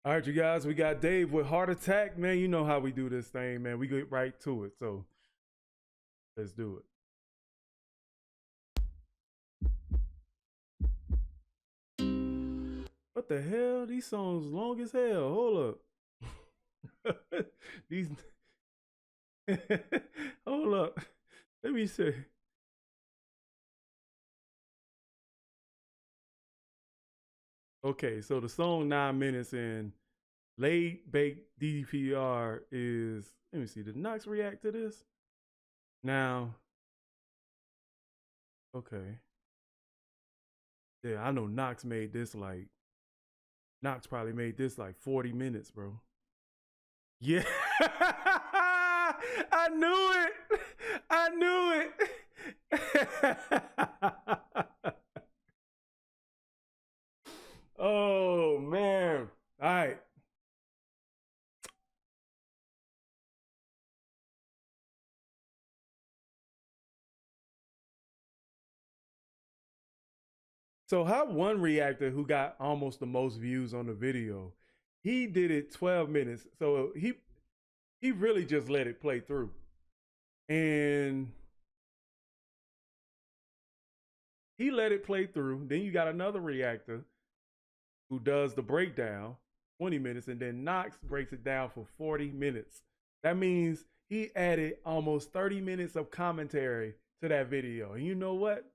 All right, you guys, we got Dave with Heart Attack. Man, you know how we do this thing, man. We get right to it. So let's do it. What the hell? These songs long as hell. Hold up. These hold up. Let me see. Okay, so the song 9 minutes in Late Baked DDPR is, let me see, did Knox react to this? Now, okay. Yeah, I know Knox made this like, Knox probably made this like 40 minutes, bro. Yeah. I knew it. I knew it. Oh, man. All right. So how one reactor who got almost the most views on the video, he did it 12 minutes. So he really just let it play through. And he let it play through. Then you got another reactor who does the breakdown, 20 minutes, and then Knox breaks it down for 40 minutes. That means he added almost 30 minutes of commentary to that video. And you know what?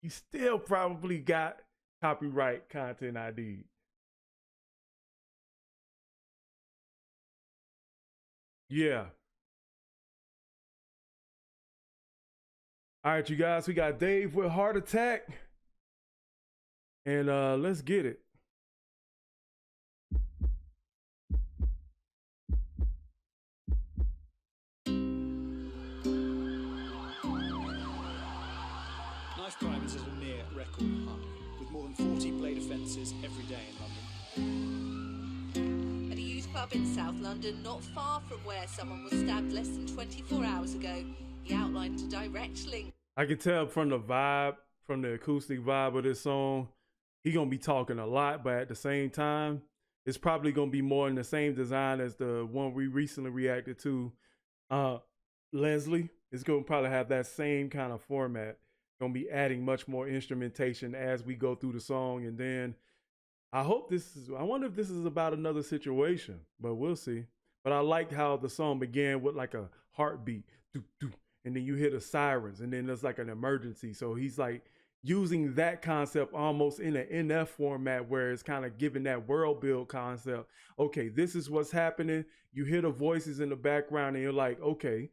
You still probably got copyright content ID. Yeah. All right, you guys, we got Dave with Heart Attack. And let's get it. Knife crime is at a near record high, with more than 40 blade offences every day in London. At a youth club in South London, not far from where someone was stabbed less than 24 hours ago, he outlined a direct link. I can tell from the vibe, from the acoustic vibe of this song, he's going to be talking a lot, but at the same time, it's probably going to be more in the same design as the one we recently reacted to. Leslie is going to probably have that same kind of format. Going to be adding much more instrumentation as we go through the song. And then I wonder if this is about another situation, but we'll see. But I like how the song began with like a heartbeat, doo, doo, and then you hear the sirens, and then there's like an emergency. So he's like using that concept almost in an NF format where it's kind of giving that world build concept. Okay, this is what's happening. You hear the voices in the background and you're like, okay,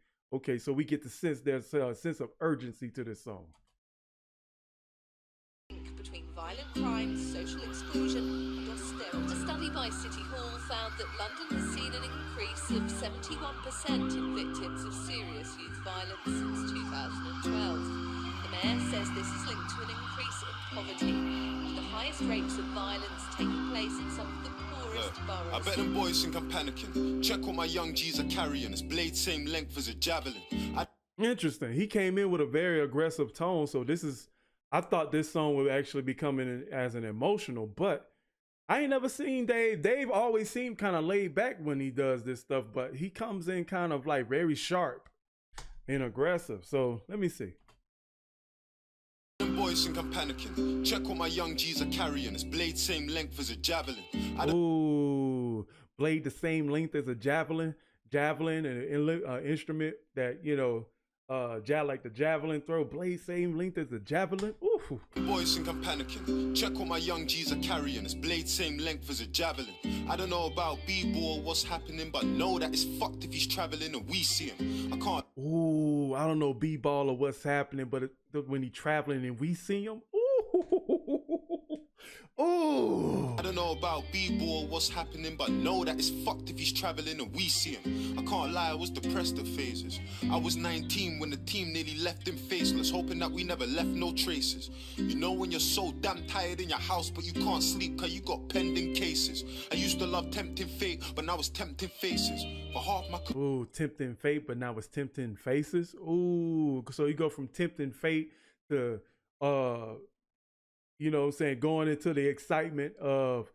so we get the sense there's a sense of urgency to this song. Between violent crime, social exclusion and austerity. A study by City Hall found that London has seen an increase of 71% in victims of serious youth violence since 2012. The mayor says this is linked to an increase in poverty, with the highest rates of violence taking place in some of the poorest boroughs. I bet them boys think I'm panicking. Check what my young G's are carrying. It's blade same length as a javelin. Interesting. He came in with a very aggressive tone, so I thought this song would actually be coming in as an emotional, but I ain't never seen Dave. Dave always seemed kind of laid back when he does this stuff, but he comes in kind of like very sharp and aggressive. So let me see. Boys think I'm panicking. Check what my young G's are carrying. It's blade same length as a javelin. Ooh, blade the same length as a javelin. Javelin and an instrument that, you know, like the javelin throw, blade same length as a javelin. Ooh. Boys think I'm panicking. Check what my young G's are carrying. It's blade same length as a javelin. I don't know about B-ball, what's happening, but know that it's fucked if he's traveling and we see him. I can't. Ooh, I don't know B-ball or what's happening, but when he's traveling and we see him, ooh. Ooh. I don't know about B-ball, what's happening, but know that it's fucked if he's traveling and we see him. I can't lie, I was depressed at phases. I was 19 when the team nearly left him faceless, hoping that we never left no traces. You know when you're so damn tired in your house, but you can't sleep cause you got pending cases. I used to love tempting fate, but now it's tempting faces. For half my... Ooh, tempting fate, but now it's tempting faces. Ooh, so you go from tempting fate to, you know what I'm saying, going into the excitement of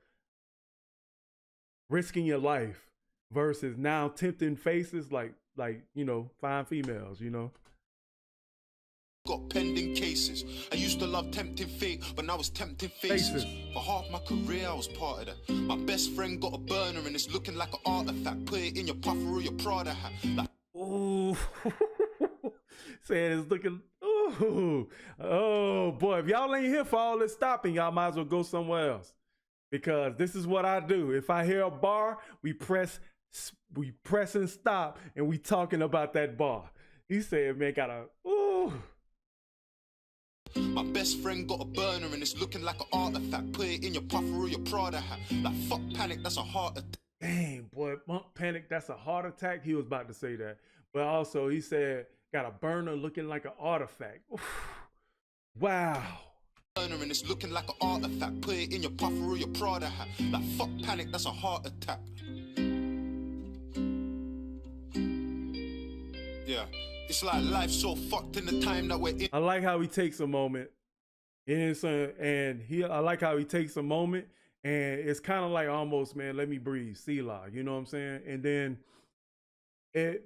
risking your life versus now tempting faces like fine females, Got pending cases. I used to love tempting fate, but now it's tempting faces. For half my career, I was part of that. My best friend got a burner and it's looking like an artifact. Put it in your puffer or your Prada hat. Like, ooh, saying it's looking. Ooh, oh boy! If y'all ain't here for all this stopping, y'all might as well go somewhere else, because this is what I do. If I hear a bar, we press and stop, and we talking about that bar. He said, "Man, gotta ooh." My best friend got a burner and it's looking like an artifact. Put it in your puffer or your Prada hat. Like fuck panic, that's a heart attack. Dang, boy, panic, that's a heart attack. He was about to say that. But also he said, got a burner looking like an artifact. Oof. Wow. Burner and it's looking like an artifact. Put it in your puffer or your Prada hat. Like fuck panic, that's a heart attack. Yeah. It's like life's so fucked in the time that we're in. I like how he takes a moment. I like how he takes a moment, and it's kind of like almost, man, let me breathe, Selah, you know what I'm saying? And then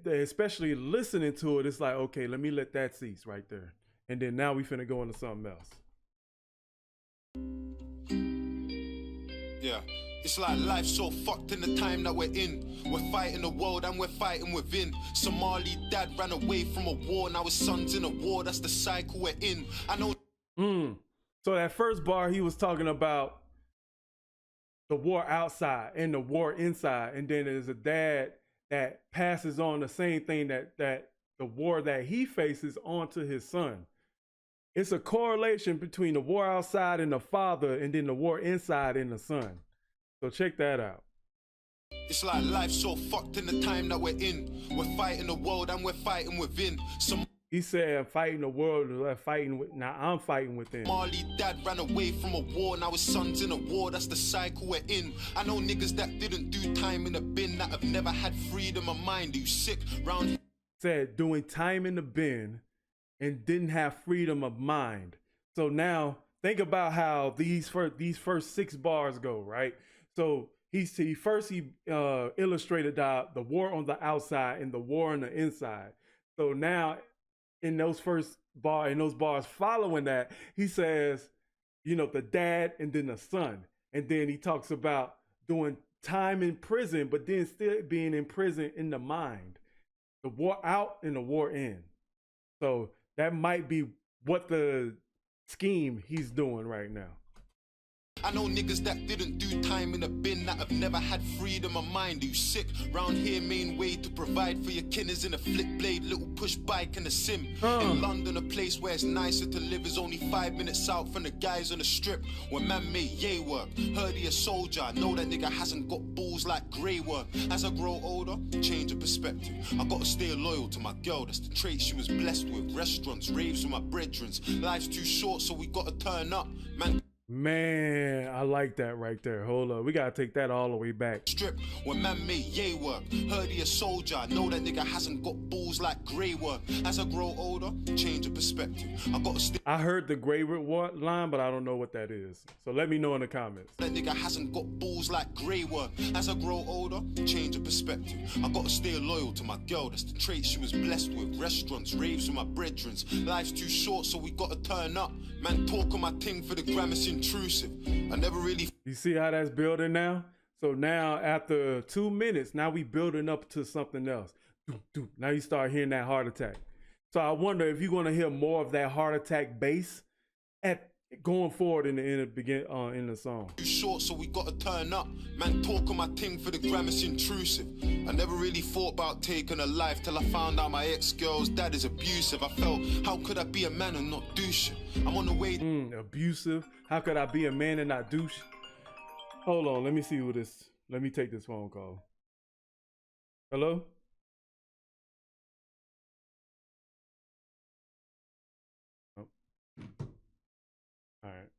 especially listening to it, it's like, okay, let me let that cease right there. And then now we finna go into something else. Yeah. It's like life's so fucked in the time that we're in. We're fighting the world and we're fighting within. Somali dad ran away from a war, now his son's in a war. That's the cycle we're in. I know. So that first bar, he was talking about the war outside and the war inside. And then there's a dad that passes on the same thing that the war that he faces onto his son. It's a correlation between the war outside and the father, and then the war inside and the son. So check that out. It's like life's so fucked in the time that we're in. We're fighting the world and we're fighting within. He said, I'm fighting the world, I'm fighting within. Marley dad ran away from a war, now his son's in a war. That's the cycle we're in. I know niggas that didn't do time in the bin, that have never had freedom of mind. Are you sick round here? Said doing time in the bin and didn't have freedom of mind. So now think about how these first 6 bars go, right? So he illustrated the war on the outside and the war on the inside. So now in those bars following that, he says, the dad and then the son. And then he talks about doing time in prison, but then still being in prison in the mind. The war out and the war in. So that might be what the scheme he's doing right now. I know niggas that didn't do time in a bin, that have never had freedom of mind. Are you sick? Round here, main way to provide for your kin is in a flip blade, little push bike and a sim. In London, a place where it's nicer to live is only 5 minutes out from the guys on the strip. When man made yay work, heard he a soldier. I know that nigga hasn't got balls like grey work. As I grow older, change of perspective. I gotta stay loyal to my girl, that's the trait she was blessed with. Restaurants, raves with my brethrens. Life's too short, so we gotta turn up, Man, I like that right there. Hold up. We got to take that all the way back. Strip when man made yay work. Heard he a soldier. I know that nigga hasn't got balls like grey work. As I grow older, change of perspective. I heard the grey work line, but I don't know what that is. So let me know in the comments. That nigga hasn't got balls like grey work. As I grow older, change of perspective. I gotta stay loyal to my girl. That's the trait she was blessed with. Restaurants, raves with my brethrens. Life's too short, so we gotta turn up. Man, talk on my ting for the gram, it's intrusive. I never really. You see how that's building now? So now after 2 minutes, now we building up to something else. Now you start hearing that heart attack. So I wonder if you're going to hear more of that heart attack bass at going forward in the song. Too short, so we gotta turn up. Man, talk on my ting for the gram, it's intrusive. I never really thought about taking a life till I found out my ex-girl's dad is abusive. I felt, how could I be a man and not do shit? I'm on the way. Abusive. How could I be a man and not do shit? Hold on, let me see let me take this phone call. Hello? Oh. All right.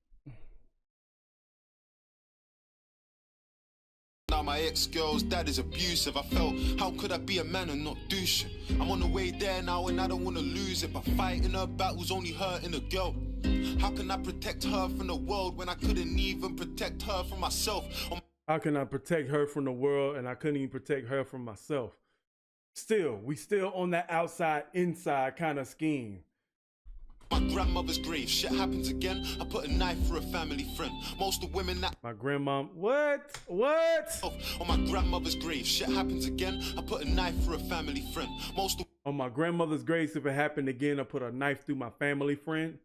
Now my ex-girl's dad is abusive. I felt, how could I be a man and not do shit? I'm on the way there now and I don't want to lose it. But fighting her battles only hurting a girl. How can I protect her from the world when I couldn't even protect her from myself? How can I protect her from the world and I couldn't even protect her from myself? Still, we still on that outside, inside kind of scheme. My grandmother's grave, shit happens again. I put a knife for a family friend. Most of the women that my grandma, what? On my grandmother's grave, shit happens again. I put a knife for a family friend. On my grandmother's grave, if it happened again, I put a knife through my family friend.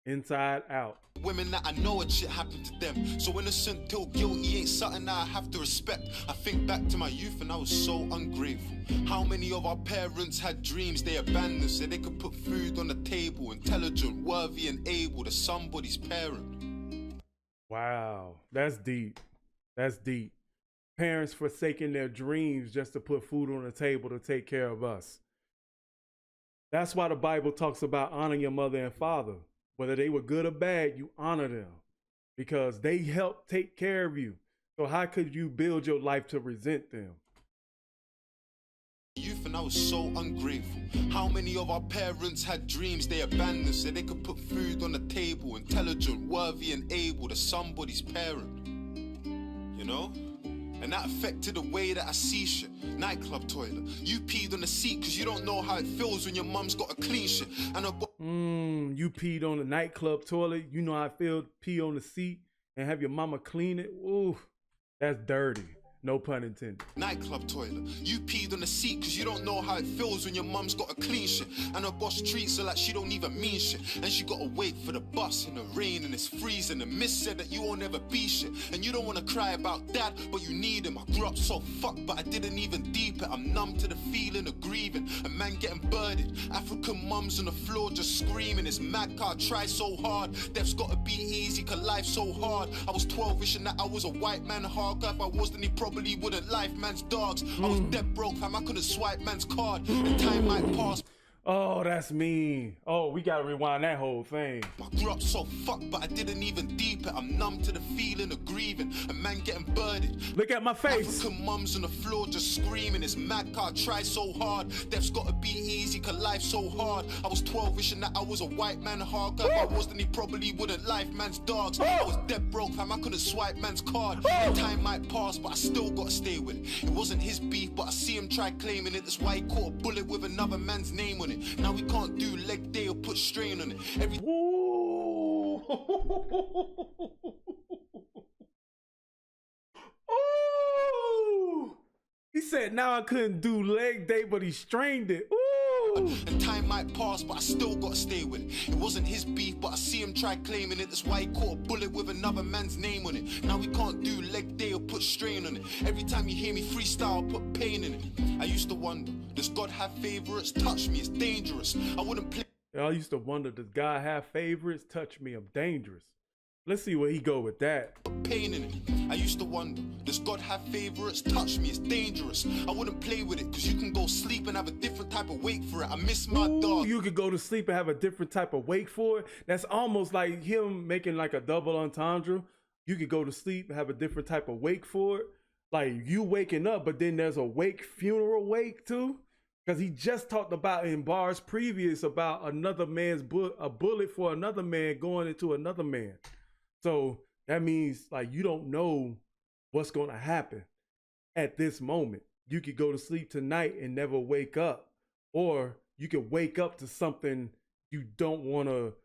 Inside out. Women that I know it shit happened to them. So innocent till guilty ain't something that I have to respect. I think back to my youth and I was so ungrateful. How many of our parents had dreams they abandoned so they could put food on the table, intelligent, worthy and able to somebody's parent. Wow, that's deep. That's deep. Parents forsaking their dreams just to put food on the table to take care of us. That's why the Bible talks about honoring your mother and father. Whether they were good or bad, you honor them because they helped take care of you. So how could you build your life to resent them? Youth and I was so ungrateful. How many of our parents had dreams they abandoned so they could put food on the table, intelligent, worthy and able to somebody's parent. You know? And that affected the way that I see shit. Nightclub toilet. You peed on the seat because you don't know how it feels when your mum's got a clean shit. And you peed on the nightclub toilet. You know how it feels to pee on the seat and have your mama clean it. Ooh, that's dirty. No pun intended. Nightclub toilet. You peed on the seat because you don't know how it feels when your mum's got a clean shit. And her boss treats her like she don't even mean shit. And she gotta wait for the bus in the rain and it's freezing. And miss said that you won't ever be shit. And you don't wanna cry about dad, but you need him. I grew up so fucked, but I didn't even deep it. I'm numb to the feeling of grieving. A man getting birded. African mums on the floor just screaming. It's mad car, try so hard. Death's gotta be easy, cause life's so hard. I was 12 wishing that I was a white man hard. If I was, then he probably wouldn't life man's dogs. I was dead broke, fam. I couldn't swipe man's card. And time might pass. Oh, that's mean. Oh, we gotta rewind that whole thing. I grew up so fucked, but I didn't even deep it. I'm numb to the feeling of grieving. A man getting birded. Look at my face. African mums on the floor just screaming. It's mad car, try so hard. Death's gotta be easy, cause life's so hard. I was 12 wishing that I was a white man hard. If I was, then he probably wouldn't life man's dogs. I was dead broke, fam. I couldn't swipe man's card. And time might pass, but I still gotta stay with it. It wasn't his beef, but I see him try claiming it. That's why he caught a bullet with another man's name on it. Now we can't do leg day or put strain on it. Ooh. Ooh. He said now I couldn't do leg day, but he strained it. Ooh. And time might pass, but I still gotta stay with it. It wasn't his beef, but I see him try claiming it. That's why he caught a bullet with another man's name on it. Now we can't do leg day or put strain on it. Every time you hear me freestyle, I put pain in it. I used to wonder, does God have favorites? Touch me, it's dangerous. I wouldn't play. I used to wonder, does God have favorites? Touch me, I'm dangerous. Let's see where he go with that. Pain in it. I used to wonder, does God have favorites? Touch me, it's dangerous. I wouldn't play with it, cause you can go sleep and have a different type of wake for it. I miss my dog. You could go to sleep and have a different type of wake for it. That's almost like him making like a double entendre. You could go to sleep and have a different type of wake for it. Like you waking up, but then there's a wake, funeral wake too. Because he just talked about in bars previous about another man's a bullet for another man going into another man. So that means like you don't know what's going to happen at this moment. You could go to sleep tonight and never wake up, or you could wake up to something you don't want to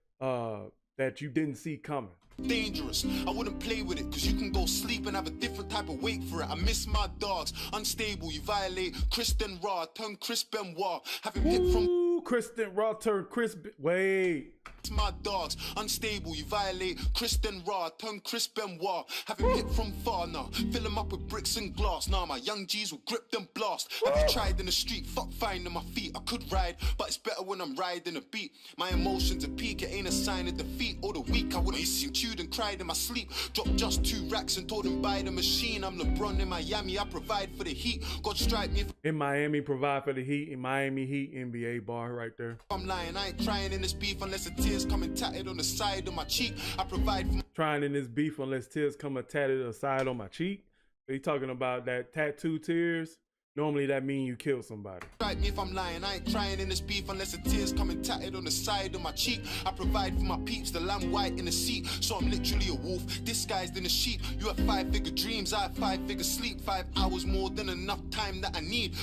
that you didn't see coming. Dangerous. I wouldn't play with it, cause you can go sleep and have a different type of wake for it. I miss my dogs. Unstable, you violate. Kristen Raw, turn Chris Benoit. Have him hit from Kristen Raw, turn Chris. Wait. My dogs, unstable, you violate. Kristen Raw, turn Chris Benoit. Have him hit from far now. Fill him up with bricks and glass. Now my young G's will grip them blast. Have you tried in the street? Fuck finding my feet. I could ride, but it's better when I'm riding a beat. My emotions are peak, it ain't a sign of defeat or the weak. I wouldn't see chewed and cried in my sleep. Dropped just 2 racks and told him buy the machine. I'm LeBron in Miami, I provide for the heat. God strike me. In Miami, provide for the heat. In Miami Heat, NBA bar right there. I'm lying, I ain't crying in this beef unless the tears coming tatted on the side of my cheek. I provide for trying in this beef unless tears come tatted on the side on my cheek. Are you talking about that tattoo tears? Normally that means you killed somebody. Strike me if I'm lying, I ain't trying in this beef unless the tears coming tatted on the side of my cheek. I provide for my peeps, the lamb white in the seat, so I'm literally a wolf, disguised in a sheep. You have 5-figure dreams, I have 5-figure sleep. 5 hours more than enough time that I need.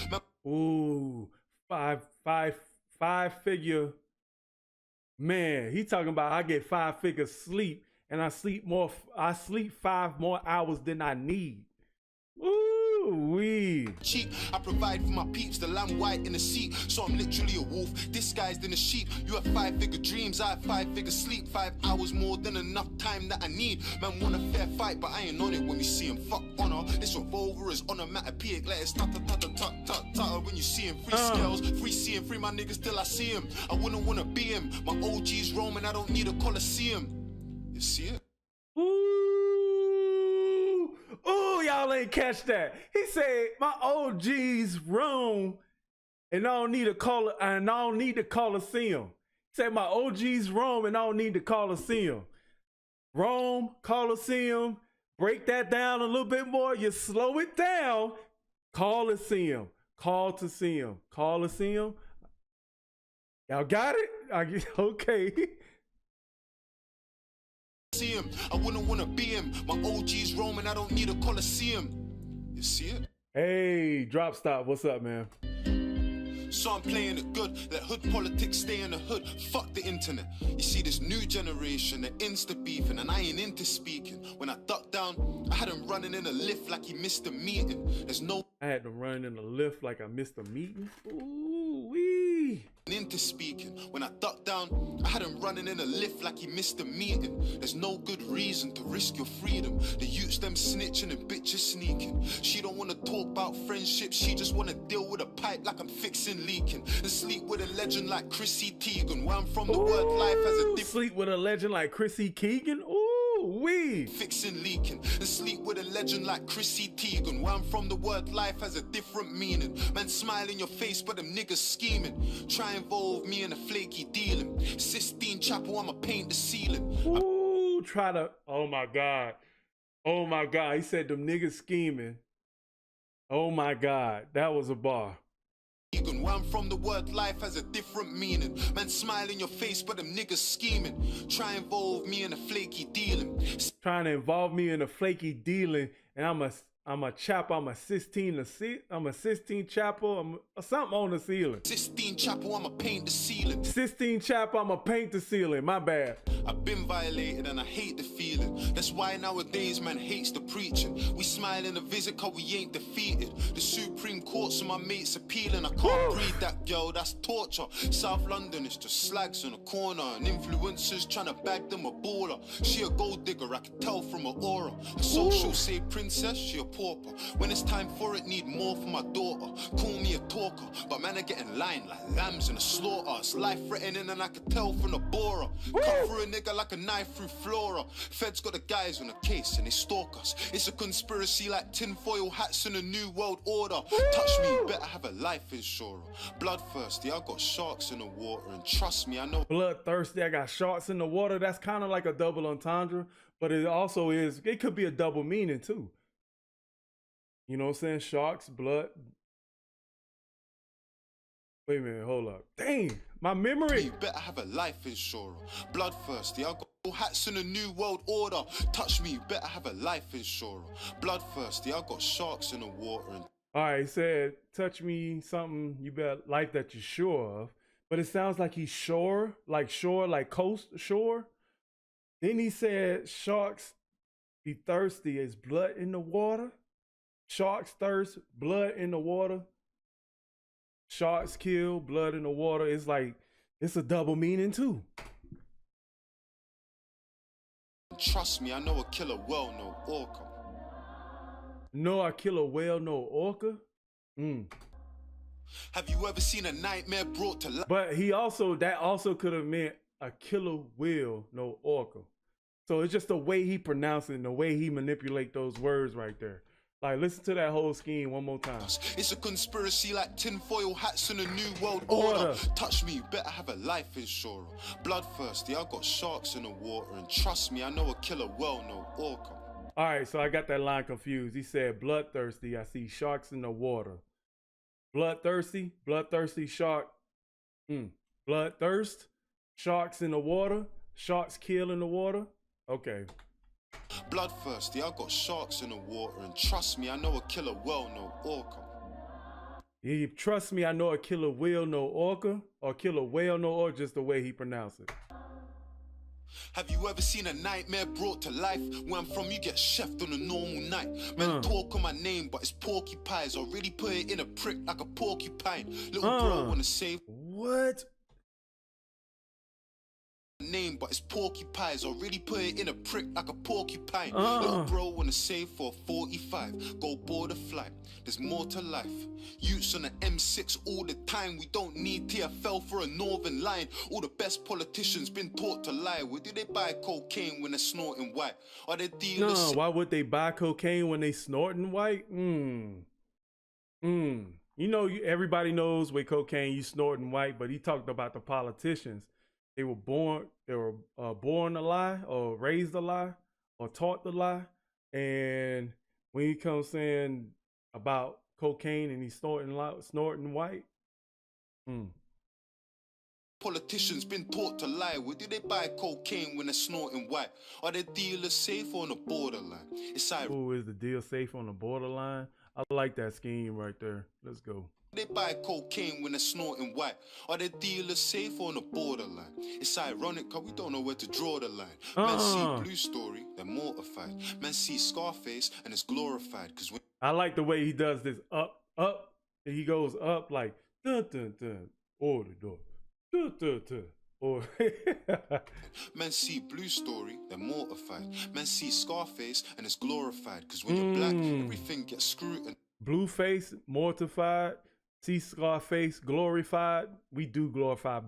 Ooh, five figure. Man, he talking about I get 5-figure sleep and I sleep 5 more hours than I need. Ooh-wee. Cheap. I provide for my peeps, the lamb white in the seat, so I'm literally a wolf, disguised in a sheep. You have 5-figure dreams, I have 5-figure sleep. 5 hours more than enough time that I need. Man want a fair fight, but I ain't on it when we see him. Fuck honor, this revolver is onomatopoeic. Let it stutter when you see him. Free scales, free seeing, free my niggas till I see him. I wouldn't wanna be him. My OG's roaming, I don't need a coliseum. You see it? Ooh, y'all ain't catch that. He said, my OG's roam and I don't need a Coliseum. He said, my OG's roam and I don't need the Coliseum. Rome, Coliseum, break that down a little bit more. You slow it down. Coliseum, call to see him. Coliseum. Y'all got it? Okay. See him. I wouldn't want to be him. My OG's roaming, I don't need a Coliseum. You see it? Hey, Drop Stop, what's up, man? So I'm playing it good. Let hood politics stay in the hood. Fuck the internet. You see this new generation, they're insta beefing, and I ain't into speaking. When I ducked down, I had him running in a lift like he missed a meeting. There's no I had to run in the lift like I missed a meeting. Ooh wee. into speaking. When I ducked down, I had him running in a lift like he missed a meeting. There's no good reason to risk your freedom. The youths them snitching and bitches sneaking. She don't wanna talk about friendship, she just wanna deal with a pipe like I'm fixing leaking. And sleep with a legend like Chrissy Teigen. Where I'm from, the word life has a different. Sleep with a legend like Chrissy Teigen. Ooh wee. Fixing leaking. And sleep with a legend like Chrissy Teigen. Where I'm from, the word life has a different meaning. Man, smile in your face, but them niggas scheming. Try involve me in a flaky dealing. Sistine Chapel, I'ma paint the ceiling. Ooh, try to. Oh my God. Oh my God. He said them niggas scheming. Oh my God. That was a bar. Where I'm from, the word life has a different meaning. Man, smile in your face, but them niggas scheming. Try involve me in a flaky dealing. Trying to involve me in a flaky dealing, and I'm a chap. I'm a Sistine Chapel. I'm something on the ceiling. Sistine Chapel, I'ma paint the ceiling. Sistine Chapel, I'ma paint the ceiling. My bad. I've been violated and I hate the feeling. That's why nowadays man hates the preaching. We smile in the visit cause we ain't defeated. The Supreme Court, so my mates appealing. I can't breathe that girl, that's torture. South London is just slags in a corner, and influencers trying to bag them a baller. She a gold digger, I can tell from her aura. A social say princess, she a pauper. When it's time for it, need more for my daughter. Call me a talker, but man are getting lined like lambs in a slaughter. It's life threatening and I can tell from the borer. Come through a nigga like a knife through flora. Feds got the guys on a case and they stalk us. It's a conspiracy like tinfoil hats in a new world order. Touch me, you better have a life insurer. Bloodthirsty, I got sharks in the water, and trust me, I know. Bloodthirsty, I got sharks in the water. That's kind of like a double entendre, but it also is, it could be a double meaning too. You know what I'm saying? Sharks, blood. Wait a minute, hold up. Dang, my memory. You better have a life insurer. Bloodthirsty, I got hats in a new world order. Touch me, you better have a life insurer. Bloodthirsty, I got sharks in the water. And all right, he said, touch me, something you better like that you're sure of. But it sounds like he's shore, like coast, shore. Then he said, sharks be thirsty, is blood in the water. Sharks thirst, blood in the water. Sharks kill, blood in the water. It's like, it's a double meaning too. trust me, I know a killer well, no orca. No, I kill a whale, no orca. Have you ever seen a nightmare brought to life? But that also could have meant a killer whale, no orca. So it's just the way he pronounced it and the way he manipulate those words right there. Like, listen to that whole scheme one more time. It's a conspiracy like tinfoil hats in a new world order. Touch me, you better have a life insurer. Bloodthirsty, I got sharks in the water, and trust me, I know a killer well, no orca. All right, so I got that line confused. He said, bloodthirsty, I see sharks in the water. bloodthirsty shark. Bloodthirst, sharks in the water, sharks kill in the water. Okay. Bloodthirsty, I got sharks in the water, and trust me, I know a killer well, no orca. You trust me, I know a killer whale, no orca, or killer whale, no orca, just the way he pronounced it. Have you ever seen a nightmare brought to life? Where I'm from, you get chefed on a normal night. Men talk on my name, but it's porcupines. Or really put it in a prick like a porcupine. Little bro wanna save what? Name, but it's porcupines. Or really put it in a prick like a porcupine. Little bro wanna save for 45. Go board a flight. There's more to life. Youths on the M6 all the time. We don't need TFL for a northern line. All the best politicians been taught to lie. Where do they buy cocaine when they're snorting white? Are they dealers? Why would they buy cocaine when they snorting white? You know, everybody knows with cocaine you snorting white, but he talked about the politicians. They were born to lie, or raised to lie, or taught to lie. And when he comes saying about cocaine and he's snorting white. Politicians been taught to lie. Where do they buy cocaine when they're snorting white? Are their dealers safe on the borderline? It's ironic. Who is the deal safe on the borderline? I like that scheme right there. Let's go. They buy cocaine when they're snorting white. Are their dealers safe on the borderline? It's ironic cause we don't know where to draw the line. Men see Blue Story, they're mortified. Men see Scarface and it's glorified. Cause when I like the way he does this up. He goes up like dun dun dun, or the door. Dun dun dun. Or men see Blue Story, they're mortified. Men see Scarface and it's glorified. Cause when you're black, everything gets scrutinized. Blueface, mortified. See Scarface, glorified. We do glorify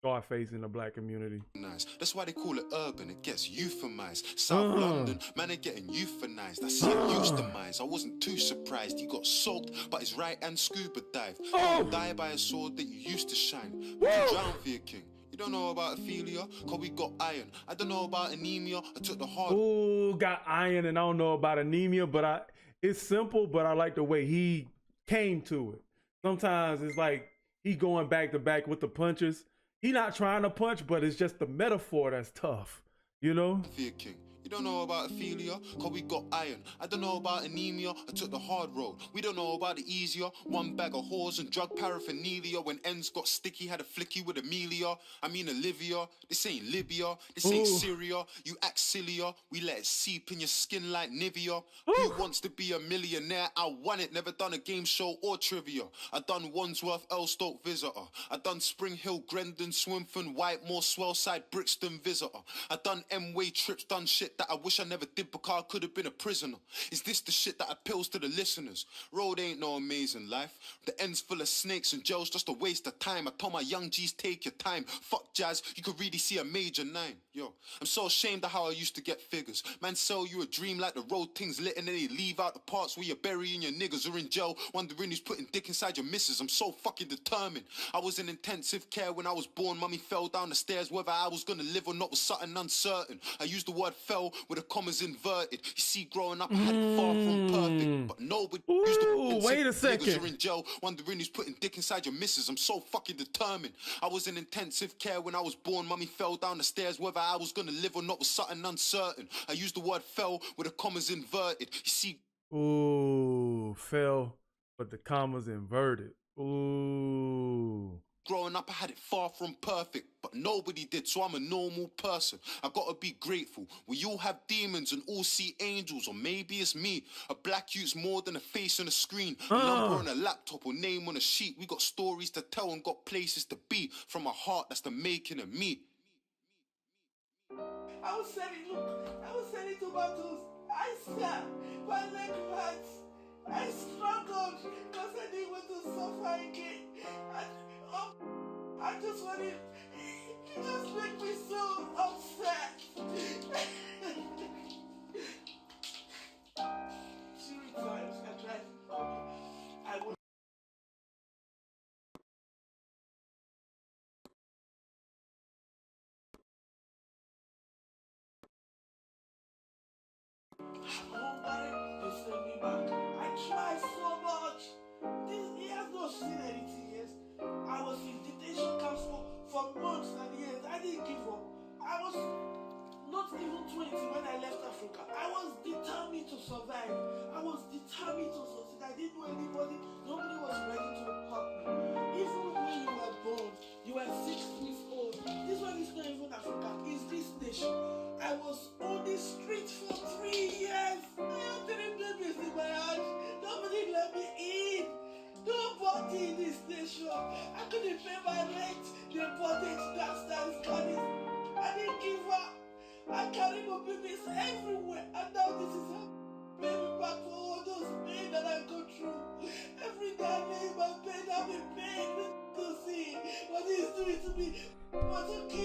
Scarface in the black community. Nice. That's why they call it urban. It gets euphemized. South London, man, they're getting euthanized. I see it used to mines. I wasn't too surprised. He got soaked, but his right hand scuba dive. Don't die by a sword that you used to shine. You drown for your king. You don't know about Ophelia, cause we got iron. I don't know about anemia. I took the hard. Got iron, and I don't know about anemia, but it's simple, but I like the way he came to it. Sometimes it's like he going back to back with the punches. He not trying to punch, but it's just the metaphor that's tough, you know? King. You don't know about Ophelia, cause we got iron. I don't know about anemia, I took the hard road. We don't know about the easier. One bag of whores and drug paraphernalia. When ends got sticky, had a flicky with Amelia. I mean Olivia. This ain't Libya, this ain't Syria. You act sillier, we let it seep in your skin like Nivea. Who wants to be a millionaire? I won it, never done a game show or trivia. I done Wandsworth, Elstoke Visitor. I done Spring Hill, Grendon, Swinfen, Whitemore, Swellside, Brixton Visitor. I done M-Way trips, done shit that I wish I never did because I could have been a prisoner. Is this the shit that appeals to the listeners? Road ain't no amazing life. The end's full of snakes and jails, just a waste of time. I told my young G's take your time. Fuck jazz, you could really see a major 9. Yo, I'm so ashamed of how I used to get figures. Man sell you a dream like the road things lit and then they leave out the parts where you're burying your niggas or in jail, wondering who's putting dick inside your missus. I'm so fucking determined. I was in intensive care when I was born. Mummy fell down the stairs. Whether I was gonna live or not was something uncertain. I used the word fell with the commas inverted. You see, growing up I had it far from perfect, but nobody used the wait a second. Niggas are in jail, wondering who's putting dick inside your missus. I'm so fucking determined. I was in intensive care when I was born. Mummy fell down the stairs. Whether I was gonna live or not was something uncertain. I used the word fell with the commas inverted. You see, fell, but the commas inverted. Growing up, I had it far from perfect, but nobody did, so I'm a normal person. I gotta be grateful. We all have demons and all see angels, or maybe it's me. A black youth's more than a face on a screen, a number on a laptop or name on a sheet. We got stories to tell and got places to be. From a heart, that's the making of me. I was selling tomatoes. I sat, my leg hurts. I struggled because I didn't want to suffer again. I just wanted, it just made me so upset. Three times and then I would. Nobody, they send me back. I tried so much. He has no seen anything, yes. I was in detention camps for months and years. I didn't give up. I was not even 20 when I left Africa. I was determined to survive. I was determined to succeed. I didn't know anybody. Nobody was ready to help me. Even when you were born, you were 6 weeks old. This one is not even Africa. It's this nation. I was on the street for 3 years. I had 3 babies in my house. Nobody let me in. Nobody in this nation. I couldn't pay my rent. They bought it, bastards, got it. I didn't give up. I carried my babies everywhere. And now this is how I pay me back for all those pain that I go through. Every day I lay in my bed, I'm in pain to see what he's doing to me. But okay.